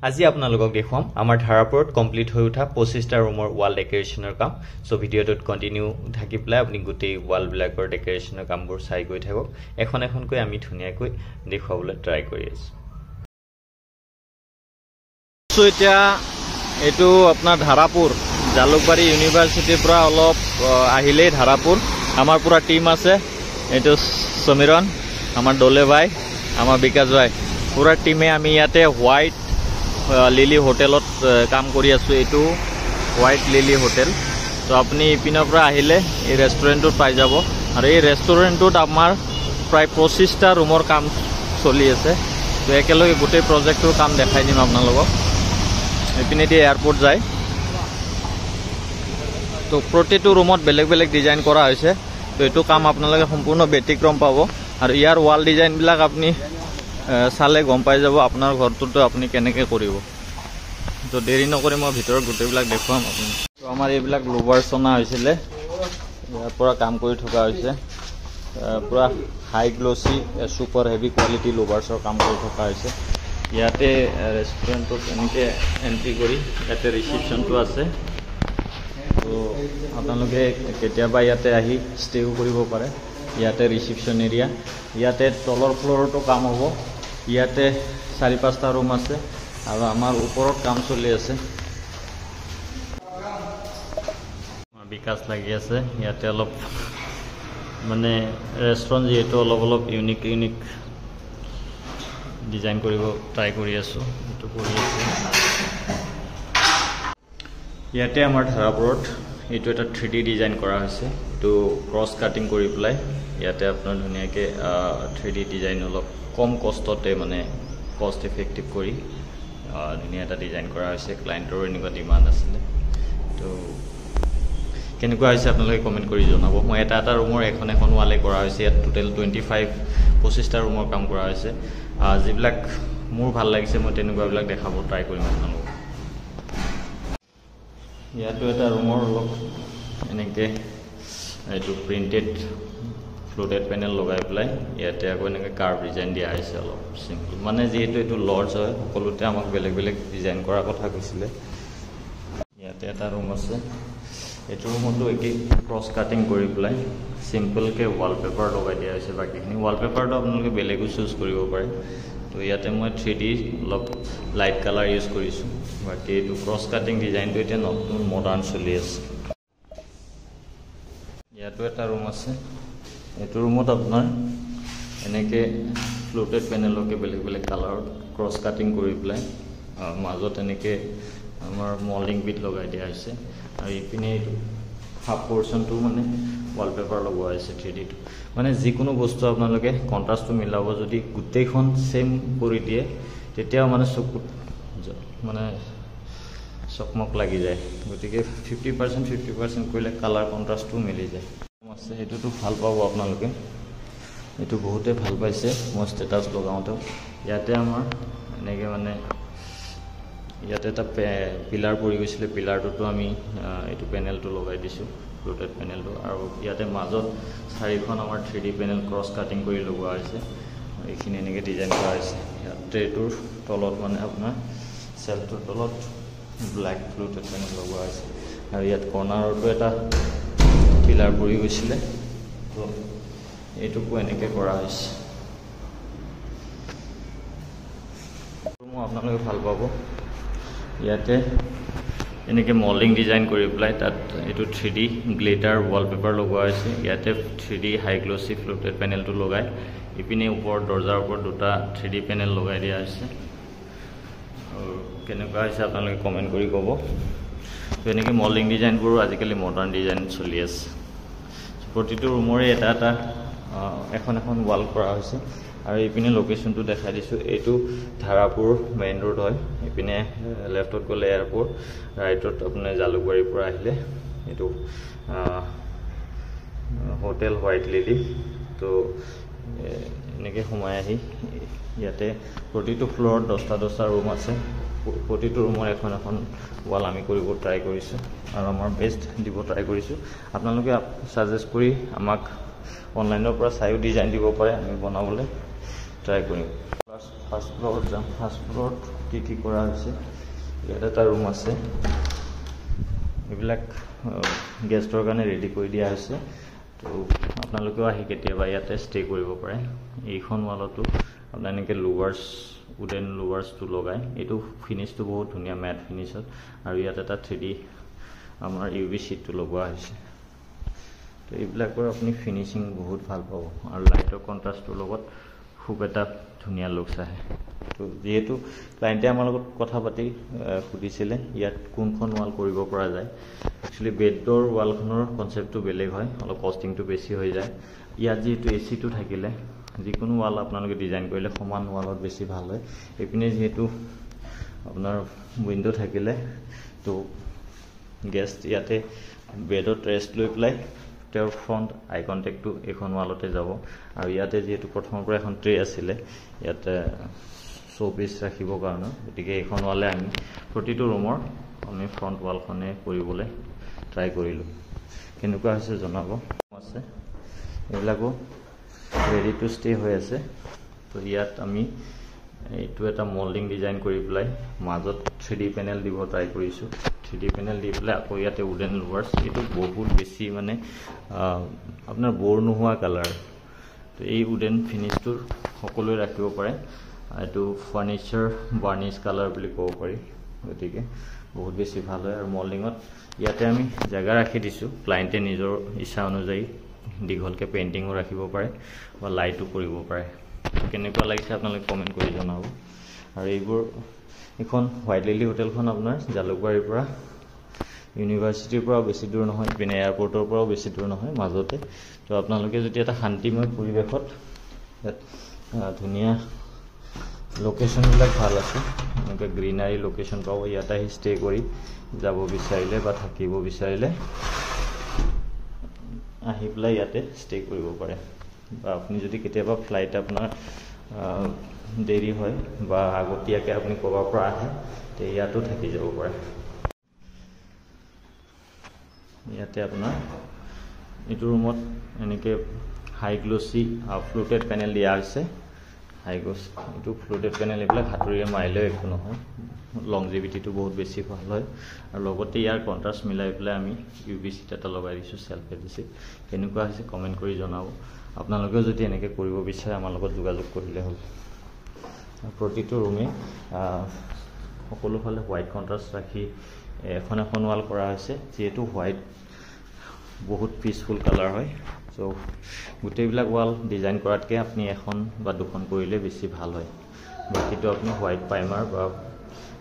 আজি আপোনালোকক দেখুৱাম আমাৰ ধাৰাপুৰত কমপ্লিট হৈ উঠা 25টা ৰুমৰ ৱাল ডেকৰেশ্যনৰ কাম সো ভিডিঅ'টোত কন্টিনিউ থাকি প্লাই আপুনি গোটেই ৱাল বিলাকৰ ডেকৰেশ্যনৰ কামবোৰ চাই গৈ থাকক এখন এখনকৈ আমি ধুনিয়াকৈ দেখুৱাবলৈ ট্ৰাই কৰি আছো সো এতিয়া এটো আপোনাৰ ধাৰাপুৰ জালুকবাৰী ইউনিভাৰ্চিটিৰ পৰা অলপ আহিলে ধাৰাপুৰ আমাৰ পুৰা টিম আছে এটো সমীৰণ আমাৰ দলে ভাই আমাৰ বিকাশ ভাই পুৰা টিমে আমি ইয়াতে হোৱাইট লিলি হোটেলত কাম কৰি আছো এটো হোৱাইট লিলি হোটেল তো আপুনি ইপিনৰ পৰা আহিলে এই ৰেষ্টুৰেণ্টত পাই যাব আৰু এই ৰেষ্টুৰেণ্টত আমাৰ প্ৰায় 25টা ৰুমৰ কাম চলি আছে তো একেলগে গোটেই প্ৰজেক্টৰ কাম দেখাই দিম আপোনালোকক ইপিনে দি এয়াৰপোৰ্ট যায় তো প্ৰতিটো ৰুমত বেলেগ বেলেগ ডিজাইন কৰা হৈছে তো এটো কাম আপোনালোকে সম্পূৰ্ণ ব্যতিক্ৰম পাব আৰু ইয়াৰ ৱাল ডিজাইন বিলাক আপুনি সালে গম পাই যাব আপোনাৰ ঘৰটো আপুনি কেনেকৈ কৰিব তো দেৰি নকৰি মই ভিতৰত গোটেইবিলাক দেখুৱাম আপুনি তো আমাৰ এইবিলাক লোভাৰ চনা হৈছিলে ইয়াৰ পৰা কাম কৰি থকা হৈছে পুৰা হাই গ্লসি সুপাৰ হেভি কোৱালিটি লোভাৰ্ছৰ কাম কৰি থকা হৈছে ইয়াতে ৰেষ্টুৰেণ্টত এনেকৈ এন্ট্ৰি কৰি ইয়াতে ৰিসেপশ্যনটো আছে তো আপোনালোকে কেতিয়াবা ইয়াতে আহি ষ্টেও কৰিব পাৰে ইয়াতে ৰিসেপশ্যন এৰিয়া ইয়াতে তলৰ ফ্লৰটো কাম হ'ব ইয়াতে 4-5টা ৰুম আছে আৰু আমাৰ ওপৰত কাম চলি আছে বিকাশ লাগি আছে ইয়াতে অলপ মানে ৰেষ্টুৰেণ্ট যেটো অলপ ইউনিক ডিজাইন কৰিব ট্ৰাই কৰি আছো এটো কৰি আছে ইয়াতে আমাৰ ধাৰাপুৰত এটো এটা 3D ডিজাইন কৰা হৈছে এটো ক্ৰস কাটিং কৰি প্লাই ইয়াতে আপোনাৰ ধুনিয়াকে 3D ডিজাইন অলপ কম কষ্টতে মানে কষ্ট ইফেক্টিভ কৰি ধুনিয়া এটা ডিজাইন কৰা হৈছে ক্লায়েন্টৰ এনেকুৱা ডিমান্ড আছিল তো কেনেকুৱা হৈছে আপোনালোকে কমেন্ট কৰি জনাব মই এটা ৰুমৰ এখন ৱালে কৰা হৈছে ইয়াত টোটাল 25টা ৰুমৰ কাম কৰা হৈছে যিবিলাক মোৰ ভাল লাগিছে মই তেনেকুৱা বিলাক দেখাব ট্ৰাই কৰিম আপোনালোকক ইয়াতো এটা ৰুমৰ অলপ এনেকে এটো প্ৰিন্টেড ফ্লোটেড প্যানেল লগাই প্লাই ইয়াতে আকৌ এনেকে কাৰ্ভ ডিজাইন দিয়া হৈছে অলপ সিম্পল মানে যেহেতু এটো লৰ্জ হয় সকলোতে আমাক বেলেগ বেলেগ ডিজাইন কৰা কথা কৈছিলে ইয়াতে এটা ৰুম আছে এটো ৰুমটো একে ক্ৰস কাটিং কৰি প্লাই সিম্পল কে ওয়ালপেপাৰ লগাই দিয়া হৈছে বাকিখিনি ওয়ালপেপাৰটো আপোনালোকে বেলেগো চুজ কৰিব পাৰে তো ইয়াতে মই 3D অলপ লাইট কালাৰ ইউজ কৰিছো বাকি এটো ক্ৰস কাটিং ডিজাইনটো এটা নতুন মডাৰ্ন চলি আছে ইয়াতো এটা ৰুম আছে এটো ৰুমত আপোনাৰ এনেকে ফ্লোটেড প্যানেলকে বেলেগ বেলেগ কালাৰ ক্ৰস কাটিং কৰি প্লাই মাজত এনেকে আমাৰ মল্ডিং বিট লগাই দিয়া হৈছে আৰু ইপিনে হাফ পোৰশনটো মানে ওয়ালপেপাৰ লগোৱা হৈছে 3D টো মানে যিকোনো বস্তু আপোনালোকে কন্ট্ৰাষ্টটো মিলাব যদি গুটেইখন সেম কৰি দিয়ে তেতিয়া মানে চকুত মানে চকমক লাগি যায় গতিকে 50% কৰিলে কালাৰ কন্ট্ৰাষ্টটো মিলি যায় আছে এটোটো ভাল পাব আপোনালোকে এটো বহুতে ভাল পাইছে মই ষ্টেটাস লগাওঁতে ইয়াতে আমাৰ এনেকে মানে ইয়াতে এটা পিলাৰ পৰি গৈছিলে পিলাৰটো আমি এটো প্যানেলটো লগাই দিছো ফ্লোটেড প্যানেলটো আৰু ইয়াতে মাজত চাৰিখন আমাৰ 3D প্যানেল ক্ৰস কাটিং কৰি লগোৱা হৈছে এইখিনি এনেকে ডিজাইন কৰা হৈছে ইয়াতে এটোৰ তলত মানে আপোনাৰ সেলটোৰ তলত ব্ল্যাক ফ্লোটেড প্যানেল লগোৱা হৈছে আৰু ইয়াত কৰ্নাৰটো এটা পিলাৰ পৰি গৈছিলে তো এইটোকো এনেকে কৰা হৈছে মই আপোনালোকে ভাল পাব ইয়াতে এনেকে মল্ডিং ডিজাইন কৰি প্লাই তাত এটো 3D গ্লিটাৰ ওয়ালপেপাৰ লগোৱা হৈছে ইয়াতে 3D হাই গ্লসি ফ্লোটেড প্যানেলটো লগাই ইপিনে ওপৰ দৰ্জাৰ ওপৰ দুটা 3D প্যানেল লগাই দিয়া হৈছে আৰু কেনেকুৱা হৈছে আপোনালোকে কমেন্ট কৰি ক'ব তো এনেকে মল্ডিং ডিজাইনবোৰ আজিকালি মডাৰ্ন ডিজাইন চলি আছে প্ৰতিটো ৰুমৰে এটা এখন ওয়াল কৰা হৈছে আৰু ইপিনে লোকেশনটো দেখাই দিছো এটো ধাৰাপুৰ মেইন ৰোড হয় ইপিনে লেফটত গলে এয়াৰপোৰ্ট ৰাইটত আপুনি জালুকবাৰীৰ পৰা আহিলে এটো হোটেল হোৱাইট লিলি তো এনেকে সোমাই আহি ইয়াতে প্ৰতিটো ফ্লোৰত 10টা ৰুম আছে প্ৰতিটো ৰুমৰ এখন ওয়াল আমি কৰিব ট্ৰাই কৰিছো আৰু আমাৰ বেষ্ট দিব ট্ৰাই কৰিছো আপোনালোকে সাজেষ্ট কৰি আমাক অনলাইনৰ পৰা চাইও ডিজাইন দিব পাৰে, আমি বনাবলৈ ট্ৰাই কৰিম। ফাৰ্ষ্ট ফ্ল'ৰত যাম। ফাৰ্ষ্ট ফ্ল'ৰত কি কৰা হৈছে, ইয়াত এটা ৰুম আছে, এইবিলাক গেষ্টৰ কাৰণে ৰেডি কৰি দিয়া হৈছে। তো আপোনালোকেও আহি কেতিয়াবা ইয়াতে ষ্টে কৰিব পাৰে। এইখন ৱালতো আপোনাৰ এনেকৈ উডেন লুৱাৰ্ছটো লগাই, এইটো ফিনিছটো বহুত ধুনীয়া মেট ফিনিছত, আৰু ইয়াত এটা 3D আমাৰ UV শ্বীটটো লগোৱা হৈছে। তো এইবিলাকৰ আপুনি ফিনিচিং বহুত ভাল পাব, আৰু লাইটৰ কণ্ট্ৰাষ্টৰ লগত খুব এটা ধুনীয়া লুকছ আহে। তো যিহেতু ক্লায়েণ্টে আমাৰ লগত কথা পাতি সুধিছিলে ইয়াত কোনখন ৱাল কৰিব পৰা যায়। একচুৱেলি বেডৰ ৱালখনৰ কনচেপ্টটো বেলেগ হয়, অলপ কষ্টিংটো বেছি হৈ যায়। ইয়াত যিহেতু AC-টো থাকিলে যিকোনো ৱাল আপোনালোকে ডিজাইন কৰিলে সমান ৱালত বেছি ভাল হয়। এইপিনে যিহেতু আপোনাৰ উইণ্ড' থাকিলে, তো গেষ্ট ইয়াতে বেডত ৰেষ্ট লৈ পেলাই তেওঁৰ ফ্ৰণ্ট আই কণ্টেক্টটো এইখন ৱালতে যাব। আৰু ইয়াতে যিহেতু প্ৰথমৰ পৰা এখন ট্ৰে আছিলে ইয়াতে শ্ব'পিচ ৰাখিবৰ কাৰণে, গতিকে এইখন ৱালে আমি প্ৰতিটো ৰুমৰ আমি ফ্ৰণ্ট ৱালখনে কৰিবলৈ ট্ৰাই কৰিলোঁ। কেনেকুৱা হৈছে জনাব। আছে এইবিলাকো ৰেডি টু ষ্টে হৈ আছে। তো ইয়াত আমি এইটো এটা মল্ডিং ডিজাইন কৰি পেলাই মাজত 3D পেনেল দিব ট্ৰাই কৰিছোঁ। 3D পেনেল দি পেলাই আকৌ ইয়াতে উডেন লুৱাৰ্ছ, এইটো বহুত বেছি মানে আপোনাৰ বৰ নোহোৱা কালাৰ। তো এই উডেন ফিনিছটো সকলোৱে ৰাখিব পাৰে, এইটো ফাৰ্নিচাৰ বাৰ্নিছ কালাৰ বুলি ক'ব পাৰি, গতিকে বহুত বেছি ভাল হয়। আৰু মল্ডিঙত ইয়াতে আমি জেগা ৰাখি দিছোঁ, ক্লায়েণ্টে নিজৰ ইচ্ছা অনুযায়ী দীঘলকৈ পেইণ্টিঙো ৰাখিব পাৰে বা লাইটো কৰিব পাৰে। কেনেকুৱা লাগিছে আপোনালোকে কমেণ্ট কৰি জনাব। আৰু এইখন হোৱাইট লিলি হোটেলখন আপোনাৰ জালুকবাৰীৰ পৰা ইউনিভাৰ্চিটিৰ পৰাও বেছি দূৰ নহয়, ইপিনে এয়াৰপৰ্টৰ পৰাও বেছি দূৰ নহয়, মাজতে। তো আপোনালোকে যদি এটা শান্তিময় পৰিৱেশত ইয়াত ধুনীয়া লোকেশ্যনবিলাক ভাল আছে, এনেকৈ গ্ৰীনাৰী লোকেশ্যন পাব, ইয়াত আহি ষ্টে কৰি যাব বিচাৰিলে বা থাকিব বিচাৰিলে আহি পেলাই ইয়াতে ষ্টে কৰিব পাৰে। বা আপুনি যদি কেতিয়াবা ফ্লাইট আপোনাৰ দেৰি হয় বা আগতীয়াকৈ আপুনি ক'ৰবাৰ পৰা আহে, তে ইয়াতো থাকি যাব পাৰে। ইয়াতে আপোনাৰ এইটো ৰুমত এনেকৈ হাই গ্ল'চি ফ্লোটেড পেনেল দিয়া হৈছে। এইটো ফ্লোটেড পেনেল এইবিলাক হাতুৰিৰে মাৰিলেও একো নহয়, লংজিভিটিটো বহুত বেছি ভাল হয়। আৰু লগতে ইয়াৰ কণ্ট্ৰাষ্ট মিলাই পেলাই আমি UV শ্বীট এটা লগাই দিছোঁ, চেল্ফ এডহেছিভ। কেনেকুৱা হৈছে কমেণ্ট কৰি জনাব। আপোনালোকেও যদি এনেকৈ কৰিব বিচাৰে আমাৰ লগত যোগাযোগ কৰিলে হ'ল। প্ৰতিটো ৰুমে সকলো ফালে হোৱাইট কণ্ট্ৰাষ্ট ৰাখি এখন ৱাল কৰা হৈছে, যিহেতু হোৱাইট বহুত পিচফুল কালাৰ হয়। চ' গোটেইবিলাক ৱাল ডিজাইন কৰাতকৈ আপুনি এখন বা দুখন কৰিলে বেছি ভাল হয়। বাকীটো আপুনি হোৱাইট প্ৰাইমাৰ বা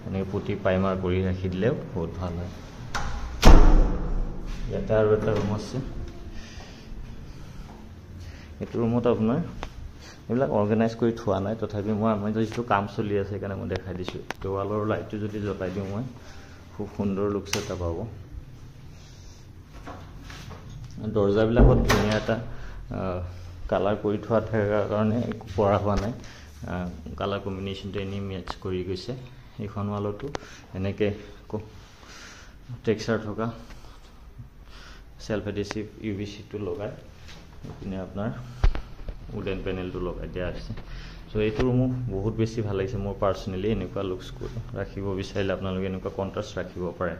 এনেকৈ পুটি প্ৰাইমাৰ কৰি ৰাখি দিলেও বহুত ভাল হয়। ইয়াতে আৰু এটা ৰুম আছে। এইটো ৰুমত আপোনাৰ এইবিলাক অৰ্গেনাইজ কৰি থোৱা নাই, তথাপি আমাৰ যিটো কাম চলি আছে সেইকাৰণে মই দেখাই দিছোঁ। তো ৱালৰ লাইটটো যদি জ্বলাই দিওঁ মই, খুব সুন্দৰ লুকছ এটা পাব। দৰ্জাবিলাকত ধুনীয়া এটা কালাৰ কৰি থোৱা থকাৰ কাৰণে একো পৰা হোৱা নাই, কালাৰ কম্বিনেশ্যনটো এনেই মেটচ কৰি গৈছে। এইখন ৱালতো এনেকৈ টেক্সচাৰ থকা চেল্ফ এডহেছিভ UV শ্বীটটো লগাই এইপিনে আপোনাৰ উডেন পেনেলটো লগাই দিয়া হৈছে। চ' এইটো ৰুমো বহুত বেছি ভাল লাগিছে মোৰ পাৰ্চনেলি। এনেকুৱা লুকছ ৰাখিব বিচাৰিলে আপোনালোকে এনেকুৱা কণ্ট্ৰাষ্ট ৰাখিব পাৰে।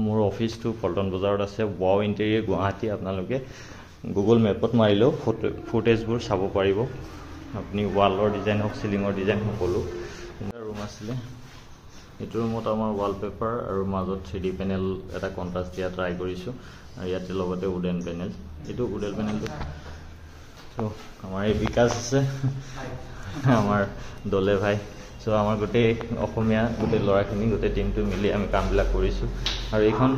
মোৰ অফিচটো পল্টন বজাৰত আছে, ৱাও ইণ্টেৰিয়ৰ গুৱাহাটী। আপোনালোকে গুগল মেপত মাৰিলেও ফুটেজবোৰ চাব পাৰিব। আপুনি ৱালৰ ডিজাইন হওক, চিলিঙৰ ডিজাইন সকলো। এটা ৰুম আছিলে, এইটো ৰুমত আমাৰ ৱালপেপাৰ আৰু মাজত 3D পেনেল এটা কণ্ট্ৰাষ্ট দিয়া ট্ৰাই কৰিছোঁ। আৰু ইয়াতে লগতে উডেন পেনেল, এইটো উডেন পেনেলটো চ' আমাৰ এই বিকাশ আছে, আমাৰ দলে ভাই। চ' আমাৰ গোটেই অসমীয়া গোটেই ল'ৰাখিনি গোটেই টিমটো মিলি আমি কামবিলাক কৰিছোঁ। আৰু এইখন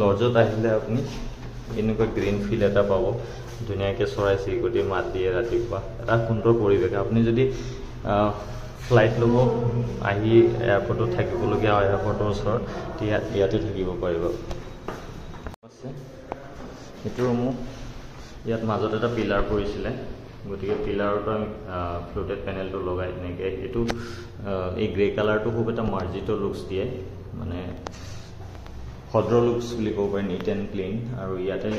লজত আহিলে আপুনি এনেকুৱা গ্ৰীণ ফিল এটা পাব, ধুনীয়াকৈ চৰাই চিৰিকটি মাত দিয়ে ৰাতিপুৱা, এটা সুন্দৰ পৰিৱেশ। আপুনি যদি ফ্লাইট ল'ব আহি এয়াৰপৰ্টত থাকিবলগীয়া হয়, এয়াৰপৰ্টৰ ওচৰত, ইয়াতে থাকিব পাৰিব। আছে সেইটো ৰুমো, ইয়াত মাজত এটা পিলাৰ পৰিছিলে, গতিকে পিলাৰতো আমি ফ্লোটেড পেনেলটো লগাই তেনেকৈ এইটো এই গ্ৰে কালাৰটো খুব এটা মাৰ্জিত লুকছ দিয়ে, মানে ভদ্ৰ লুকছ বুলি ক'ব পাৰি, নিট এণ্ড ক্লিন। আৰু ইয়াতে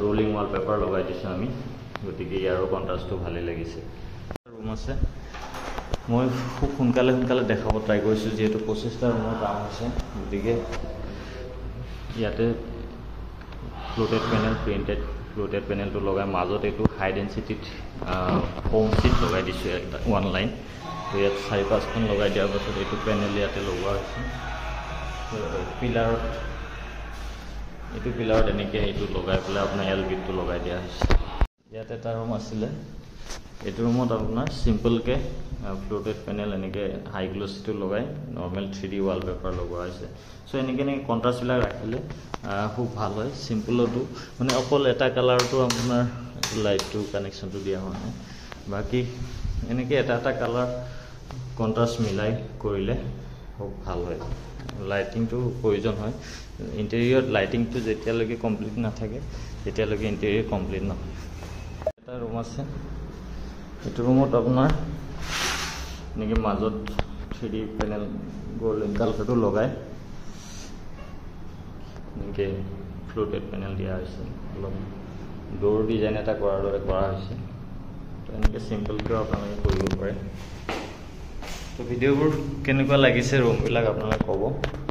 ৰোলিং ৱালপেপাৰ লগাই দিছোঁ আমি, গতিকে ইয়াৰো কণ্ট্ৰাষ্টটো ভালেই লাগিছে। ৰুম আছে, মই খুব সোনকালে দেখাব ট্ৰাই কৰিছোঁ, যিহেতু 25টা ৰুমৰ কাম হৈছে, গতিকে ইয়াতে ফ্লোটেড পেনেল, প্ৰিণ্টেড ফ্লোটেড পেনেলটো লগাই মাজত এইটো হাই ডেঞ্চিটিত হোম চিট লগাই দিছোঁ এটা 1 লাইন। তো ইয়াত 4-5খন লগাই দিয়াৰ পাছত এইটো পেনেল ইয়াতে লগোৱা হৈছে। এইটো পিলাৰত এনেকৈ এইটো লগাই পেলাই আপোনাৰ এলবিটটো লগাই দিয়া হৈছে। ইয়াত এটা ৰুম আছিলে, এইটো ৰুমত আপোনাৰ চিম্পলকৈ ফ্লোটেড পেনেল এনেকৈ হাই গ্লছিটো লগাই নৰ্মেল 3D ৱালপেপাৰ লগোৱা হৈছে। চ' এনেকৈ কণ্ট্ৰাষ্টবিলাক ৰাখিলে খুব ভাল হয়। চিম্পলতো মানে অকল এটা কালাৰটো আপোনাৰ লাইটটো কানেকশ্যনটো দিয়া হোৱা নাই, বাকী এনেকৈ এটা কালাৰ কণ্ট্ৰাষ্ট মিলাই কৰিলে খুব ভাল হয়। লাইটিংটো প্ৰয়োজন হয়, ইণ্টেৰিয়ৰত লাইটিংটো যেতিয়ালৈকে কমপ্লিট নাথাকে তেতিয়ালৈকে ইণ্টেৰিয়ৰ কমপ্লিট নহয়। এটা ৰুম আছে, এইটো ৰুমত আপোনাৰ এনেকৈ মাজত 3D পেনেল গ'ল্ডেন কালাৰটো লগাই এনেকৈ ফ্লোটেড পেনেল দিয়া হৈছে, অলপ ডোৰ ডিজাইন এটা কৰাৰ দৰে কৰা হৈছে। তো এনেকৈ চিম্পলকৈও আপোনালোকে কৰিব পাৰে। তো ভিডিঅ'বোৰ কেনেকুৱা লাগিছে ৰুমবিলাক আপোনালোকে ক'ব।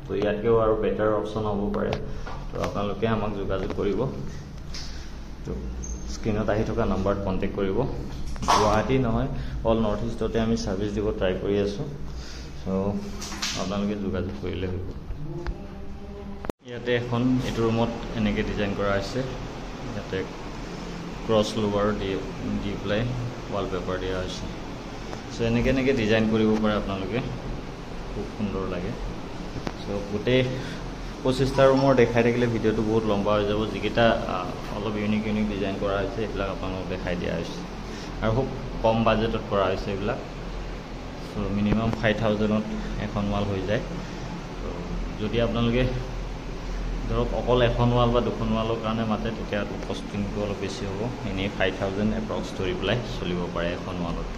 তো ইয়াতকৈও আৰু বেটাৰ অপশ্যন হ'ব পাৰে, তো আপোনালোকে আমাক যোগাযোগ কৰিব। তো স্ক্ৰীণত আহি থকা নাম্বাৰত কণ্টেক্ট কৰিব। গুৱাহাটী নহয়, অল নৰ্থ ইষ্টতে আমি ছাৰ্ভিচ দিব ট্ৰাই কৰি আছোঁ। চ' আপোনালোকে যোগাযোগ কৰিলে হ'ব। ইয়াতে এখন এইটো ৰুমত এনেকৈ ডিজাইন কৰা হৈছে, ইয়াতে ক্ৰছ লোৱাৰ দি পেলাই ৱালপেপাৰ দিয়া হৈছে। চ' এনেকৈ ডিজাইন কৰিব পাৰে আপোনালোকে, খুব সুন্দৰ লাগে। চ' গোটেই 25টা ৰুমৰ দেখাই থাকিলে ভিডিঅ'টো বহুত লম্বা হৈ যাব। যিকেইটা অলপ ইউনিক ডিজাইন কৰা হৈছে এইবিলাক আপোনালোকক দেখাই দিয়া হৈছে, আৰু খুব কম বাজেটত কৰা হৈছে এইবিলাক। চ' মিনিমাম 5000ত এখন ৱাল হৈ যায়। যদি আপোনালোকে ধৰক অকল এখন ৱাল বা 2খন ৱালৰ কাৰণে মাতে, তেতিয়া কষ্টিংটো অলপ বেছি হ'ব। এনেই 5000 এপ্ৰক্স ধৰি পেলাই চলিব পাৰে এখন ৱালত।